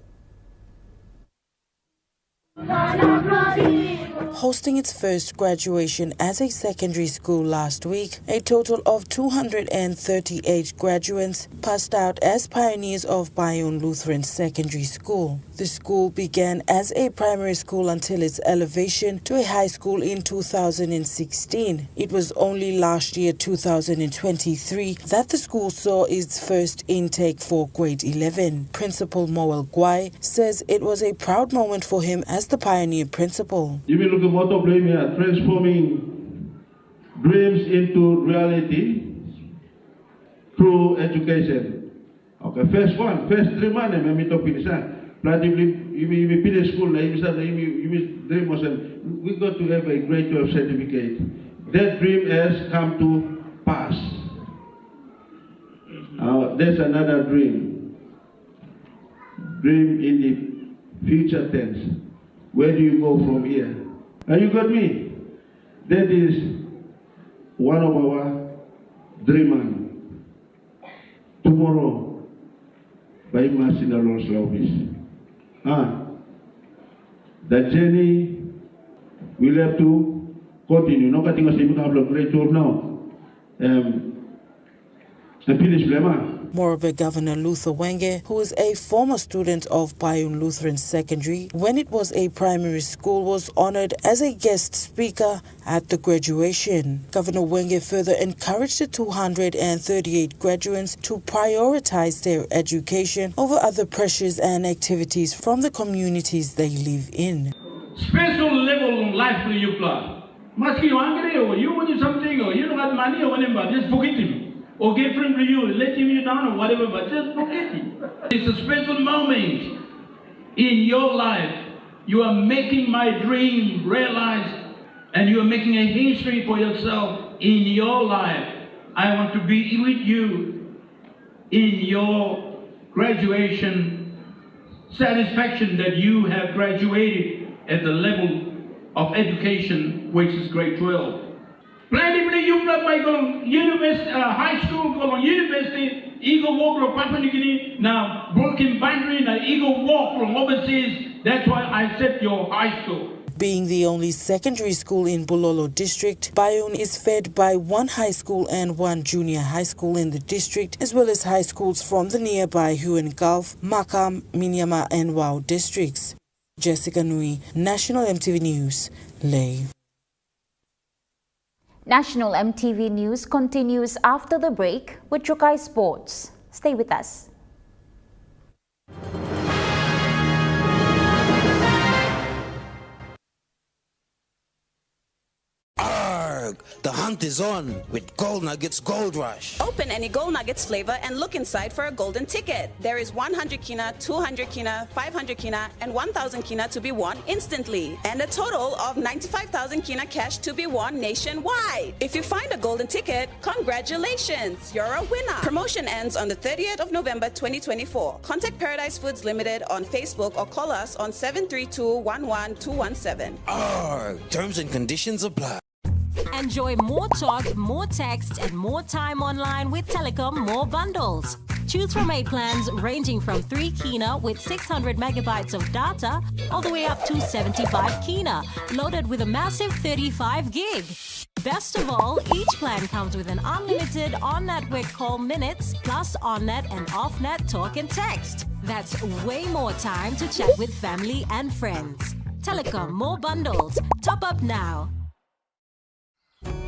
Speaker 8: Hosting its first graduation as a secondary school last week, a total of 238 graduates passed out as pioneers of Bayonne Lutheran Secondary School. The school began as a primary school until its elevation to a high school in 2016. It was only last year, 2023, that the school saw its first intake for grade 11. Principal Moel Gwai says it was a proud moment for him as the pioneer principal.
Speaker 13: You will look at motto blame here, transforming dreams into reality through education. Okay, first dream man, me to finish. You finish school, you dream was we got to have a grade 12 certificate. That dream has come to pass. There's another dream. Dream in the future tense. Where do you go from here? Have you got me? That is one of our dreamers. Tomorrow, by mercy the Lord's love. The journey will have to continue. No cutting us even have a great tour now.
Speaker 8: Moreover, Governor Luther Wenge, who is a former student of Bayun Lutheran Secondary, when it was a primary school, was honored as a guest speaker at the graduation. Governor Wenge further encouraged the 238 graduates to prioritize their education over other pressures and activities from the communities they live in.
Speaker 6: Special level of life for you, class. Must you angry or you want something or you don't have money or whatever, just forget him. Or get friend to you, let him down or whatever, but just forget him. It's a special moment in your life. You are making my dream realized and you are making a history for yourself in your life. I want to be with you in your graduation satisfaction that you have graduated at the level of education, which is grade 12. Plenty you by university, high school, go university, Eagle walk from Papua New Guinea, now broken boundary, now Eagle walk from overseas. That's why I said your high school.
Speaker 8: Being the only secondary school in Bulolo district, Bayun is fed by one high school and one junior high school in the district, as well as high schools from the nearby Huon Gulf, Makam, Minyama and Wau districts. Jessica Nui, National EMTV News, Lay.
Speaker 1: National EMTV News continues after the break with Chukai Sports. Stay with us.
Speaker 14: The hunt is on with Gold Nuggets Gold Rush.
Speaker 16: Open any Gold Nuggets flavor and look inside for a golden ticket. There is 100 kina, 200 kina, 500 kina, and 1,000 kina to be won instantly. And a total of 95,000 kina cash to be won nationwide. If you find a golden ticket, congratulations, you're a winner. Promotion ends on the 30th of November 2024. Contact Paradise Foods Limited on Facebook or call us on 732-11217.
Speaker 14: Terms and conditions apply.
Speaker 15: Enjoy more talk, more text, and more time online with Telecom More Bundles. Choose from 8 plans ranging from 3 kina with 600 megabytes of data all the way up to 75 kina, loaded with a massive 35 gig. Best of all, each plan comes with an unlimited on-network call minutes plus on-net and off-net talk and text. That's way more time to chat with family and friends. Telecom More Bundles. Top up now.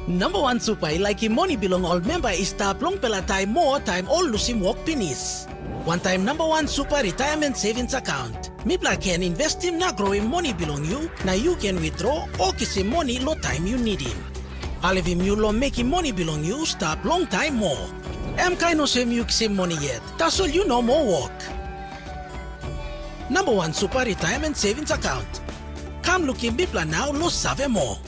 Speaker 17: Number 1 supay like money belong all member is tap long pela time more time all lusim work pinis. One time number 1 super retirement savings account. Mipla can invest him na growing money belong you, na you can withdraw or kisi money lo time you need him. All of him you lo making money belong you stop long time more. Kind of same you kisi money yet. That's all you know more work. Number 1 super retirement savings account. Come looking Mipla now lo save more.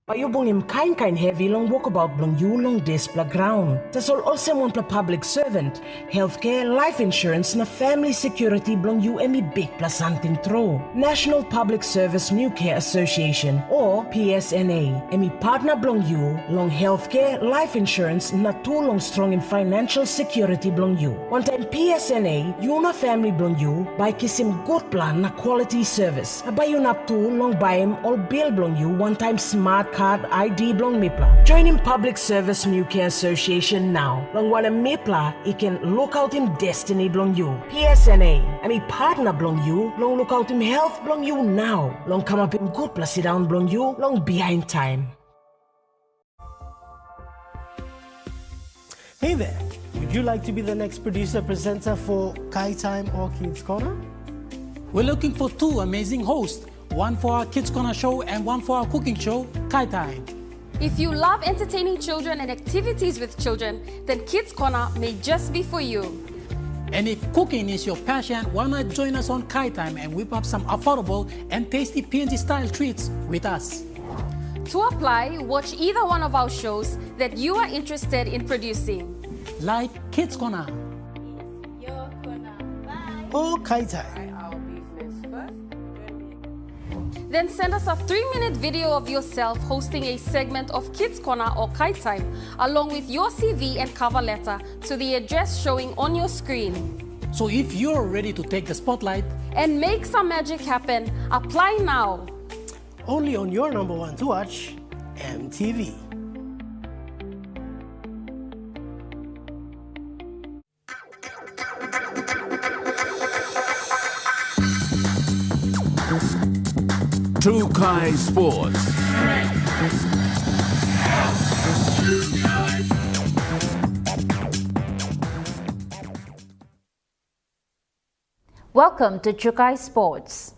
Speaker 18: Payubong him kind heavy long walkabout long you long display ground. Tas also one public servant, healthcare, life insurance na family security blong you emi big plus something throw. National Public Service New Care Association or PSNA emi partner blong you long healthcare, life insurance na too long strong in financial security blong you. One time PSNA you na family blong you by kisim good plan na quality service. Abay you up to long buy him all bill blong you one time smart card ID blong Mipla. Join in Public Service New Care Association now. Long wana Mipla, he can look out him destiny blong you. PSNA, I mean partner blong you. Long look out him health blong you now. Long come up him good plus sit down blong you. Long behind time.
Speaker 19: Hey there, would you like to be the next producer presenter for Kai Time or Kids Corner?
Speaker 25: We're looking for 2 amazing hosts. One for our Kids Corner show and one for our cooking show, Kai Time.
Speaker 20: If you love entertaining children and activities with children, then Kids Corner may just be for you.
Speaker 25: And if cooking is your passion, why not join us on Kai Time and whip up some affordable and tasty PNG style treats with us.
Speaker 20: To apply, watch either one of our shows that you are interested in producing.
Speaker 17: like Kids Corner
Speaker 19: or Kaitai.
Speaker 20: Then send us a 3-minute video of yourself hosting a segment of Kids Corner or Kite Time, along with your CV and cover letter to the address showing on your screen.
Speaker 17: So if you're ready to take the spotlight
Speaker 20: and make some magic happen, apply now.
Speaker 19: Only on your number one to watch, EMTV.
Speaker 10: Tukai Sports.
Speaker 1: Welcome to Chukai Sports.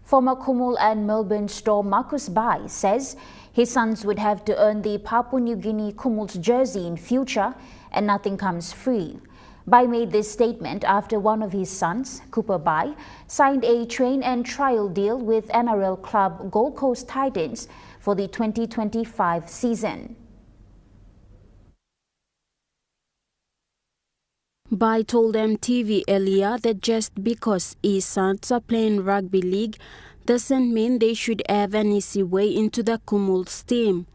Speaker 1: Former Kumul and Melbourne star Marcus Bai says his sons would have to earn the Papua New Guinea Kumul's jersey in future and nothing comes free. Bai made this statement after one of his sons, Cooper Bai, signed a train and trial deal with NRL club Gold Coast Titans for the 2025 season.
Speaker 21: Bai told EMTV earlier that just because his sons are playing rugby league doesn't mean they should have an easy way into the Kumul's team.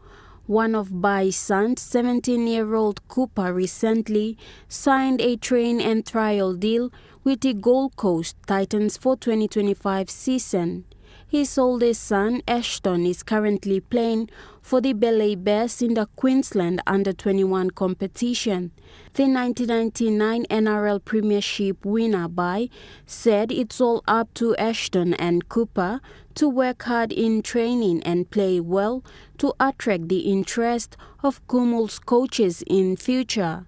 Speaker 21: One of Bai's sons, 17-year-old Cooper, recently signed a train and trial deal with the Gold Coast Titans for 2025 season. His oldest son, Ashton, is currently playing for the Ballet Bears in the Queensland Under-21 competition. The 1999 NRL Premiership winner Bai said it's all up to Ashton and Cooper to work hard in training and play well to attract the interest of Kumul's coaches in future.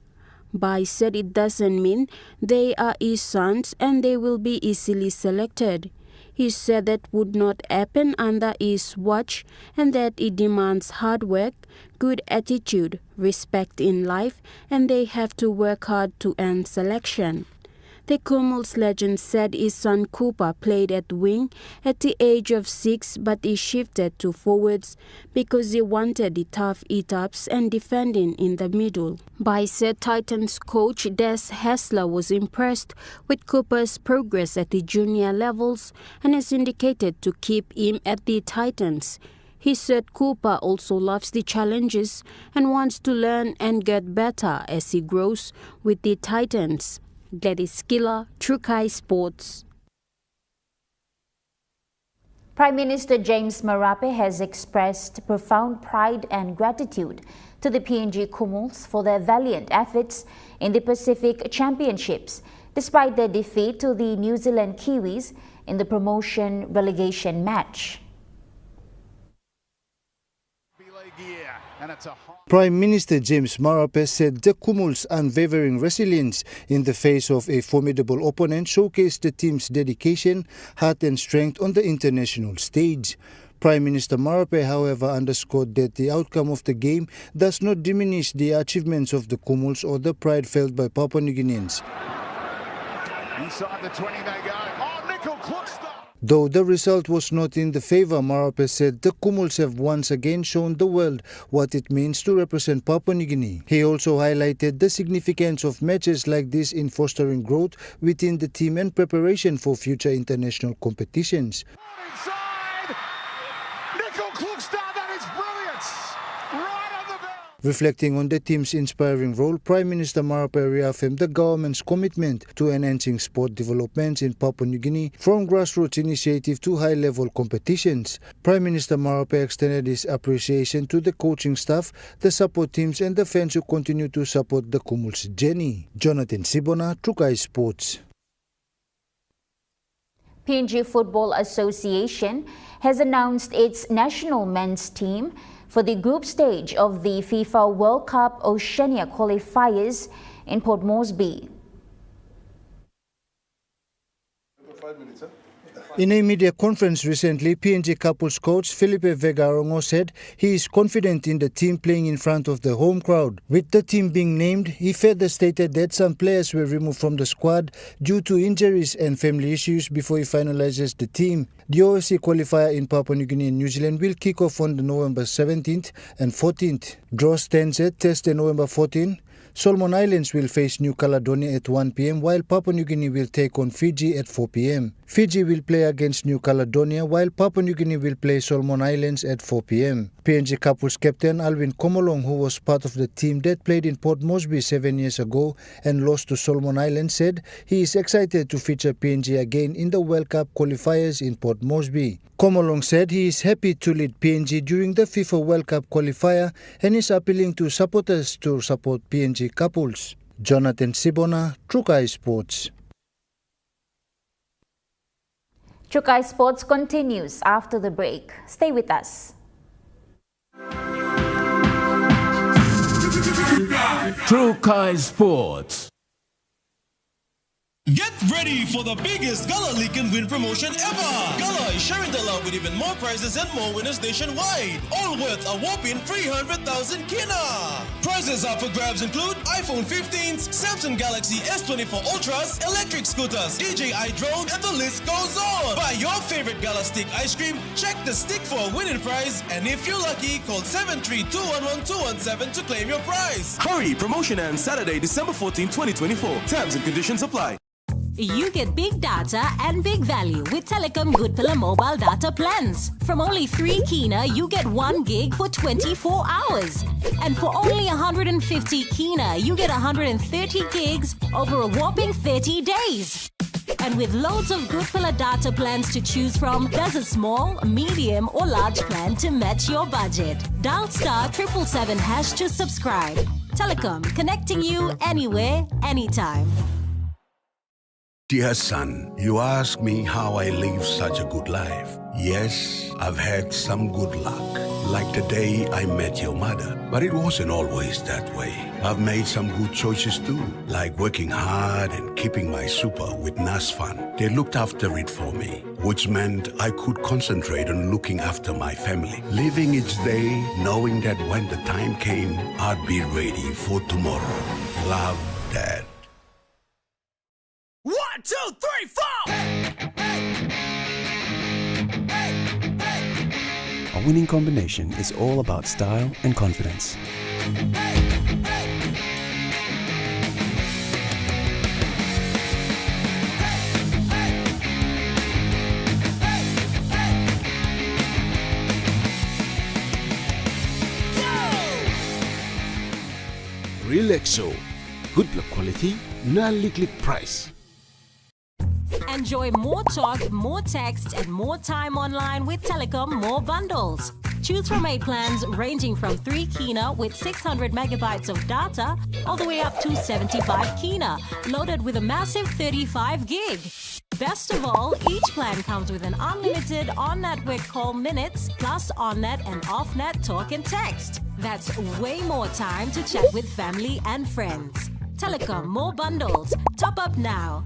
Speaker 21: Bai said it doesn't mean they are his sons and they will be easily selected. He said that would not happen under his watch and that it demands hard work, good attitude, respect in life, and they have to work hard to earn selection. The Kumul's legend said his son Cooper played at wing at the age of 6, but he shifted to forwards because he wanted the tough hit-ups and defending in the middle. Bai said Titans coach Des Hasler was impressed with Cooper's progress at the junior levels and has indicated to keep him at the Titans. He said Cooper also loves the challenges and wants to learn and get better as he grows with the Titans. Gladys Skiller, Trukai Sports.
Speaker 1: Prime Minister James Marape has expressed profound pride and gratitude to the PNG Kumuls for their valiant efforts in the Pacific Championships, despite their defeat to the New Zealand Kiwis in the promotion relegation match.
Speaker 2: Prime Minister James Marape said the Kumuls' unwavering resilience in the face of a formidable opponent showcased the team's dedication, heart and strength on the international stage. Prime Minister Marape, however, underscored that the outcome of the game does not diminish the achievements of the Kumuls or the pride felt by Papua New Guineans.
Speaker 3: Inside the 20 they go. Oh, Nickel Kluckster!
Speaker 2: Though the result was not in the favour, Marape said the Kumuls have once again shown the world what it means to represent Papua New Guinea. He also highlighted the significance of matches like this in fostering growth within the team and preparation for future international competitions.
Speaker 3: Inside! Nickel Kluckster, that is brilliant! Right on the bell!
Speaker 2: Reflecting on the team's inspiring role, Prime Minister Marape reaffirmed the government's commitment to enhancing sport developments in Papua New Guinea from grassroots initiative to high-level competitions. Prime Minister Marape extended his appreciation to the coaching staff, the support teams and the fans who continue to support the Kumuls' journey. Jonathan Sibona, Trukai Sports.
Speaker 1: PNG Football Association has announced its national men's team for the group stage of the FIFA World Cup Oceania qualifiers in Port Moresby.
Speaker 2: In a media conference recently, PNG couples coach Felipe Vega-Arongo said he is confident in the team playing in front of the home crowd. With the team being named, he further stated that some players were removed from the squad due to injuries and family issues before he finalizes the team. The OFC qualifier in Papua New Guinea and New Zealand will kick off on November 17th and 14th. Draw stands at Thursday, November 14, Solomon Islands will face New Caledonia at 1 p.m. while Papua New Guinea will take on Fiji at 4 p.m. Fiji will play against New Caledonia while Papua New Guinea will play Solomon Islands at 4 p.m. PNG couples captain Alvin Komolong, who was part of the team that played in Port Moresby 7 years ago and lost to Solomon Islands, said he is excited to feature PNG again in the World Cup qualifiers in Port Moresby. Komolong said he is happy to lead PNG during the FIFA World Cup qualifier and is appealing to supporters to support PNG couples. Jonathan Sibona, Trukai Sports.
Speaker 1: Trukai Sports continues after the break. Stay with us.
Speaker 10: Trukai Sports.
Speaker 4: Get ready for the biggest Gala Leak and Win promotion ever! Gala is sharing the love with even more prizes and more winners nationwide. All worth a whopping 300,000 kina! Prizes up for grabs include iPhone 15s, Samsung Galaxy S24 Ultras, electric scooters, DJI drone, and the list goes on! Buy your favorite Gala stick ice cream, check the stick for a winning prize, and if you're lucky, call 73211-217 to claim your prize. Hurry! Promotion ends Saturday, December 14, 2024. Terms and conditions apply.
Speaker 15: You get big data and big value with Telecom Good Pillar mobile data plans. From only 3 kina, you get 1 gig for 24 hours. And for only 150 kina, you get 130 gigs over a whopping 30 days. And with loads of Good Pillar data plans to choose from, there's a small, medium or large plan to match your budget. Dial *777# to subscribe. Telecom, connecting you anywhere, anytime.
Speaker 5: Dear son, you ask me how I live such a good life. Yes, I've had some good luck, like the day I met your mother. But it wasn't always that way. I've made some good choices too, like working hard and keeping my super with NASFAN. They looked after it for me, which meant I could concentrate on looking after my family. Living each day, knowing that when the time came, I'd be ready for tomorrow. Love, Dad.
Speaker 4: 1, 2, 3, 4!
Speaker 9: A winning combination is all about style and confidence.
Speaker 10: Relaxo. Good luck quality, non-liquid price.
Speaker 15: Enjoy more talk, more text, and more time online with Telecom More Bundles. Choose from 8 plans ranging from 3 kina with 600 megabytes of data all the way up to 75 kina, loaded with a massive 35 gig. Best of all, each plan comes with an unlimited on-network call minutes plus on-net and off-net talk and text. That's way more time to chat with family and friends. Telecom More Bundles. Top up now.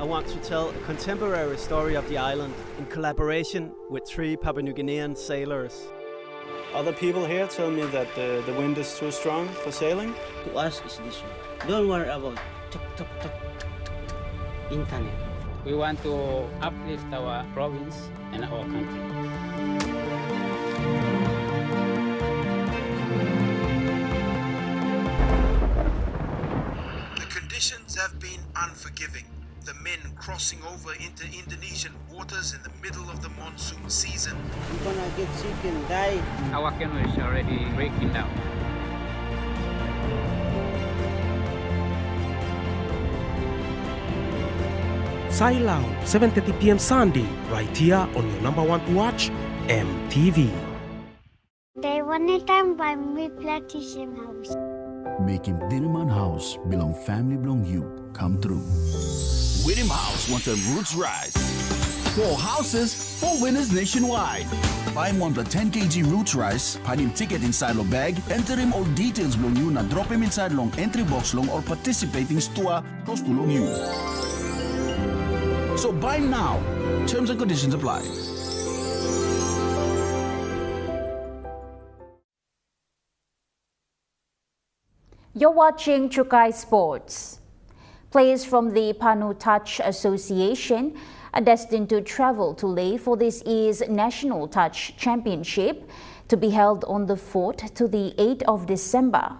Speaker 11: I want to tell a contemporary story of the island in collaboration with 3 Papua New Guinean sailors. Other people here tell me that the wind is too strong for sailing.
Speaker 12: To us is this one. Don't worry about tuk tuk tuk internet.
Speaker 22: We want to uplift our province and our country.
Speaker 23: The conditions have been unforgiving. The men crossing over into Indonesian waters in the middle of the monsoon season.
Speaker 12: We're gonna get sick and die.
Speaker 22: Our canoe is already breaking down.
Speaker 24: Sailau, 7:30 p.m. Sunday, right here on your number 1 to watch, EMTV.
Speaker 28: They wanted time by me plantation house.
Speaker 29: Making Dinaman House belong family belong you come true.
Speaker 30: Winning House wants a roots rise. 4 houses, 4 winners nationwide.
Speaker 29: Buy one the 10 kg roots rice, pad him ticket inside lo bag, enter him all details belong you na drop him inside long entry box long or participating store close to long you. So buy now. Terms and conditions apply.
Speaker 1: You're watching Trukai Sports. Players from the Panu Touch Association are destined to travel to Leh for this year's National Touch Championship to be held on the 4th to the 8th of December.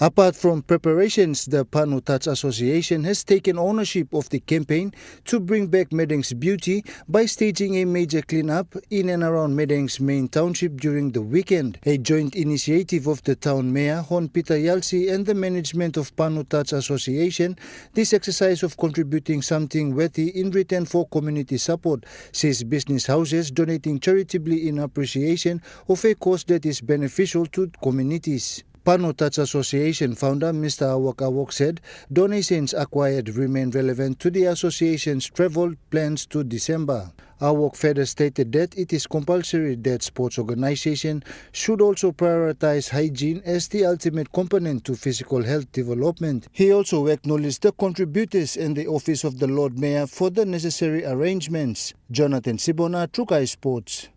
Speaker 2: Apart from preparations, the Panu Touch Association has taken ownership of the campaign to bring back Medang's beauty by staging a major clean-up in and around Medang's main township during the weekend. A joint initiative of the town mayor, Hon Peter Yalsi, and the management of Panu Touch Association, this exercise of contributing something worthy in return for community support, sees business houses donating charitably in appreciation of a cause that is beneficial to communities. Panu Touch Association founder Mr. Awak Awak said donations acquired remain relevant to the association's travel plans to December. Awak further stated that it is compulsory that sports organizations should also prioritize hygiene as the ultimate component to physical health development. He also acknowledged the contributors and the Office of the Lord Mayor for the necessary arrangements. Jonathan Sibona, Trukai Sports.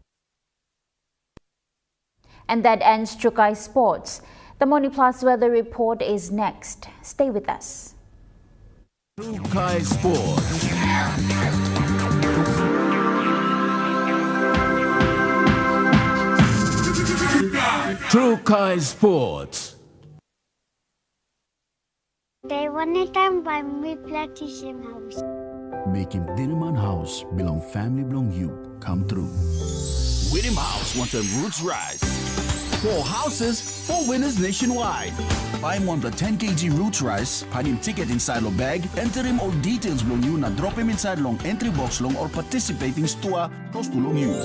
Speaker 1: And that ends Trukai Sports. The Morning Plus weather report is next. Stay with us.
Speaker 10: Trukai Sports. Trukai Sports.
Speaker 28: They one time by me plantation house.
Speaker 29: Making Dinnerman House belong family belong you come true. Winning House wants a roots rise. 4 houses, 4 winners nationwide. Buy him one the 10 kg roots rice, find him ticket inside lo bag, enter him all details long you na drop him inside long entry box long or participating store close to long you.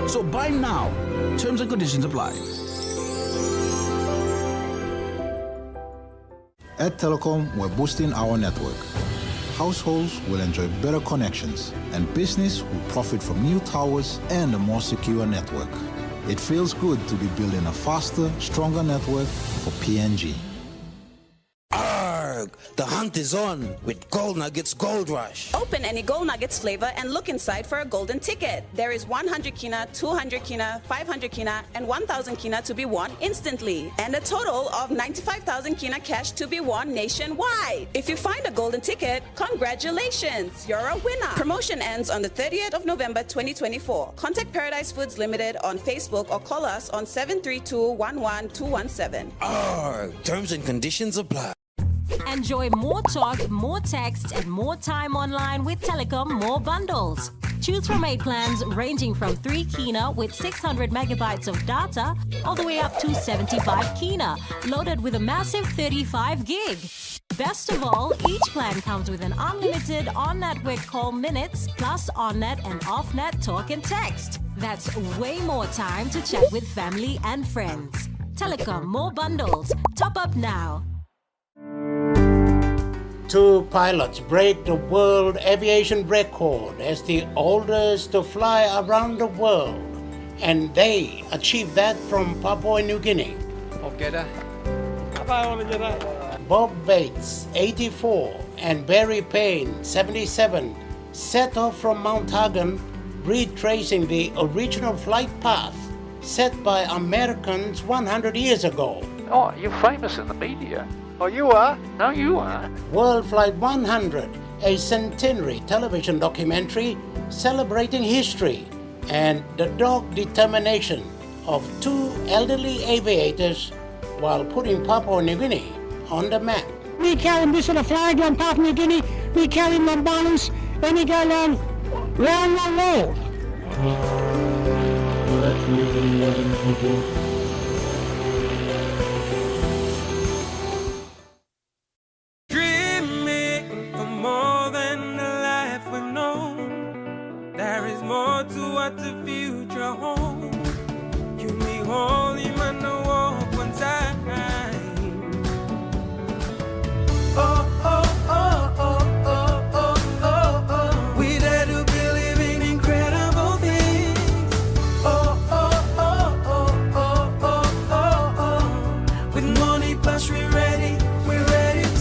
Speaker 29: So buy now. Terms and conditions apply.
Speaker 6: At Telecom, we're boosting our network. Households will enjoy better connections, and business will profit from new towers and a more secure network. It feels good to be building a faster, stronger network for PNG.
Speaker 7: Arg! The hunt is on with Gold Nuggets Gold Rush.
Speaker 8: Open any Gold Nuggets flavor and look inside for a golden ticket. There is 100 kina, 200 kina, 500 kina, and 1,000 kina to be won instantly. And a total of 95,000 kina cash to be won nationwide. If you find a golden ticket, congratulations! You're a winner. Promotion ends on the 30th of November 2024. Contact Paradise Foods Limited on Facebook or call us on 732-11217.
Speaker 7: Arg! Terms and conditions apply.
Speaker 15: Enjoy more talk, more text, and more time online with Telecom More Bundles. Choose from 8 plans ranging from 3 kina with 600 megabytes of data all the way up to 75 kina, loaded with a massive 35 gig. Best of all, each plan comes with an unlimited on-network call minutes plus on-net and off-net talk and text. That's way more time to chat with family and friends. Telecom More Bundles. Top up now.
Speaker 13: 2 pilots break the world aviation record as the oldest to fly around the world, and they achieved that from Papua New Guinea. Bob Bates, 84, and Barry Payne, 77, set off from Mount Hagen, retracing the original flight path set by Americans 100 years ago.
Speaker 14: Oh, you're famous in the media.
Speaker 13: Oh, you are?
Speaker 14: No, you are.
Speaker 13: World Flight 100, a centenary television documentary celebrating history and the dogged determination of 2 elderly aviators while putting Papua New Guinea on the map.
Speaker 16: We carry this on the flag on Papua New Guinea, we carry the balance, and we go around the world.
Speaker 18: Dreaming for more than the life we've known. There is more to what the future holds. You me holy man no walk one time. Oh, oh, oh, oh, oh, oh, oh, oh. We dare to believe in incredible things. Oh, oh, oh, oh, oh, oh, oh, oh. With money plus we're ready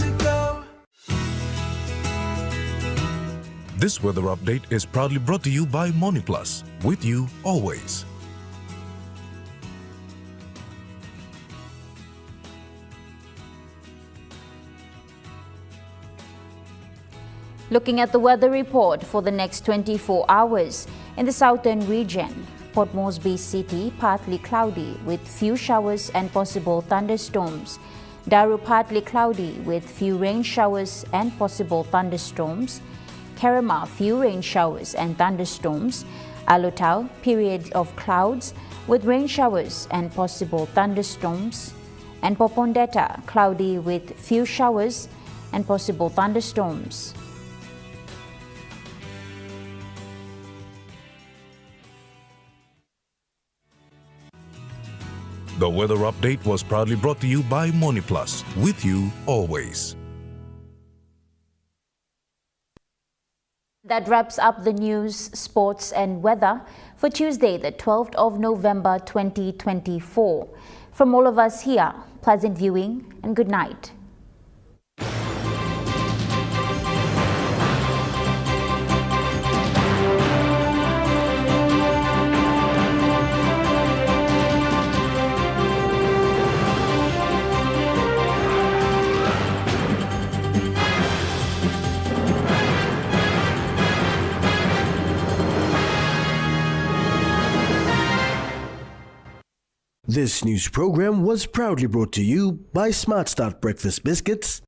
Speaker 18: to go.
Speaker 25: This weather update is proudly brought to you by Money Plus, with you always.
Speaker 1: Looking at the weather report for the next 24 hours in the southern region. Port Moresby City, partly cloudy with few showers and possible thunderstorms. Daru, partly cloudy with few rain showers and possible thunderstorms. Kerema, few rain showers and thunderstorms. Alotau, period of clouds with rain showers and possible thunderstorms. And Popondetta, cloudy with few showers and possible thunderstorms.
Speaker 25: The weather update was proudly brought to you by MoneyPlus, with you always.
Speaker 1: That wraps up the news, sports and weather for Tuesday, the 12th of November 2024. From all of us here, pleasant viewing and good night.
Speaker 3: This news program was proudly brought to you by Smart Start Breakfast Biscuits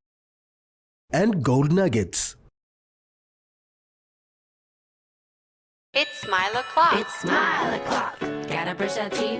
Speaker 3: and Gold Nuggets.
Speaker 4: It's Smile O'Clock.
Speaker 5: It's Smile O'Clock. Gotta brush our teeth.